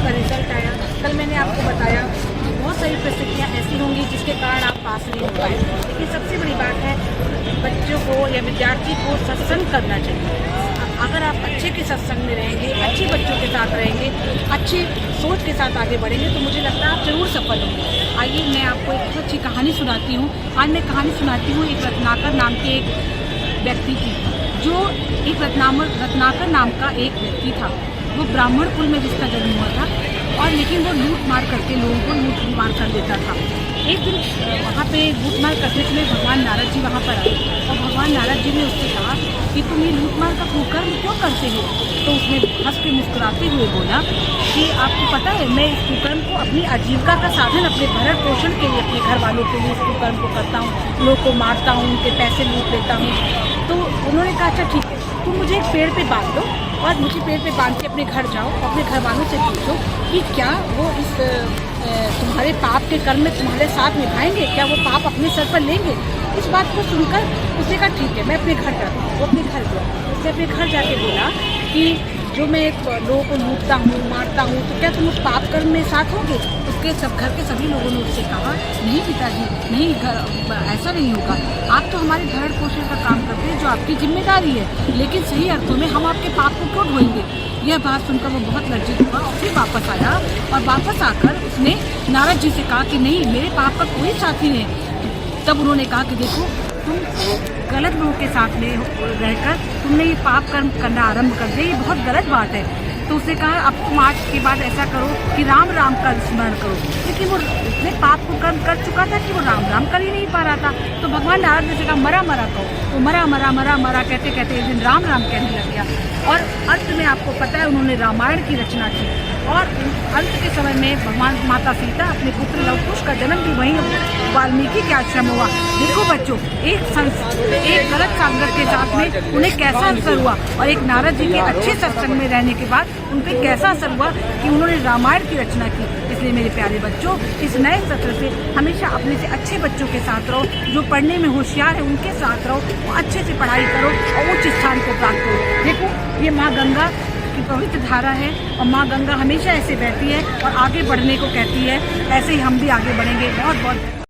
आपका रिजल्ट आया। कल मैंने आपको बताया बहुत सारी परिस्थितियाँ ऐसी होंगी जिसके कारण आप पास नहीं हो पाए, लेकिन सबसे बड़ी बात है बच्चों को या विद्यार्थी को सत्संग करना चाहिए। अगर आप अच्छे के सत्संग में रहेंगे, अच्छे बच्चों के साथ रहेंगे, अच्छी सोच के साथ आगे बढ़ेंगे तो मुझे लगता है आप जरूर सफल होंगे। आइए मैं आपको एक बहुत अच्छी कहानी सुनाती हूँ। आज मैं कहानी सुनाती हूँ एक रत्नाकर नाम के एक व्यक्ति की, जो एक रत्नाकर नाम का एक व्यक्ति था। वो ब्राह्मण कुल में जिसका जन्म हुआ था, और लेकिन वो लूट मार करके लोगों को लूट मार कर देता था। एक दिन वहाँ पे लूट मार करने के लिए भगवान नारद जी वहाँ पर आए, और भगवान नारद जी ने उससे कहा कि तुम ये लूट मार का कुकर्म क्यों करते हो? तो उसने हंस के मुस्कुराते हुए बोला कि आपको पता है मैं इस कुकर्म को अपनी आजीविका का साधन, अपने भरण पोषण के लिए, अपने घर वालों के लिए इस कुकर्म को करता हूँ, लोग को मारता हूँ, उनके पैसे लूट लेता हूँ। तो उन्होंने कहा अच्छा ठीक है, तुम मुझे एक पेड़ पे बांध दो और मुझे पेड़ पे बांध के अपने घर जाओ, अपने घर वालों से पूछो कि क्या वो इस तुम्हारे पाप के कर्म में तुम्हारे साथ निभाएंगे, क्या वो पाप अपने सर पर लेंगे। इस बात को सुनकर उसने कहा ठीक है मैं अपने घर जाता हूँ। वो अपने घर गया, उसने अपने घर जाके बोला कि जो मैं लोगों को लूटता हूँ, मारता हूँ, तो क्या तुम उस पाप कर्म में साथ होगे? उसके सब घर के सभी लोगों ने उससे कहा नहीं पिताजी, नहीं, घर ऐसा नहीं होगा, आप तो हमारे भरण पोषण का काम करते हैं जो आपकी जिम्मेदारी है, लेकिन सही अर्थों में हम आपके पाप को क्यों ढोएंगे? यह बात सुनकर वो बहुत लज्जित हुआ और फिर वापस आया, और वापस आकर उसने नारद जी से कहा कि नहीं, मेरे पाप का कोई साथी नहीं। तब उन्होंने कहा कि देखो तुम गलत लोगों के साथ में रहकर तुमने ये पाप कर्म करना आरंभ कर दिया, ये बहुत गलत बात है। तो उसने कहा अब तुम आज के बाद ऐसा करो कि राम राम का स्मरण करो, लेकिन वो इतने पाप को कर्म कर चुका था कि वो राम राम कर ही नहीं पा रहा था। तो भगवान नारद ने कहा मरा मरा कहो, तो मरा मरा मरा मरा कहते कहते एक दिन राम राम कहने लग गया। और अंत में आपको पता है उन्होंने रामायण की रचना की, और अंत के समय में भगवान माता सीता अपने पुत्र लव कुश का जन्म भी वहीं वाल्मीकि के आश्रम हुआ। देखो बच्चों, एक गलत संगत के साथ में उन्हें कैसा असर हुआ, और एक नारद जी के अच्छे सत्संग में रहने के बाद उनके कैसा असर हुआ कि उन्होंने रामायण की रचना की। इसलिए मेरे प्यारे बच्चों, इस नए सत्र से हमेशा अपने से अच्छे बच्चों के साथ रहो, जो पढ़ने में होशियार है उनके साथ रहो, अच्छे से पढ़ाई करो और उच्च स्थान को प्राप्त करो। देखो ये माँ गंगा की पवित्र धारा है, और माँ गंगा हमेशा ऐसे बहती है और आगे बढ़ने को कहती है। ऐसे ही हम भी आगे बढ़ेंगे। बहुत बहुत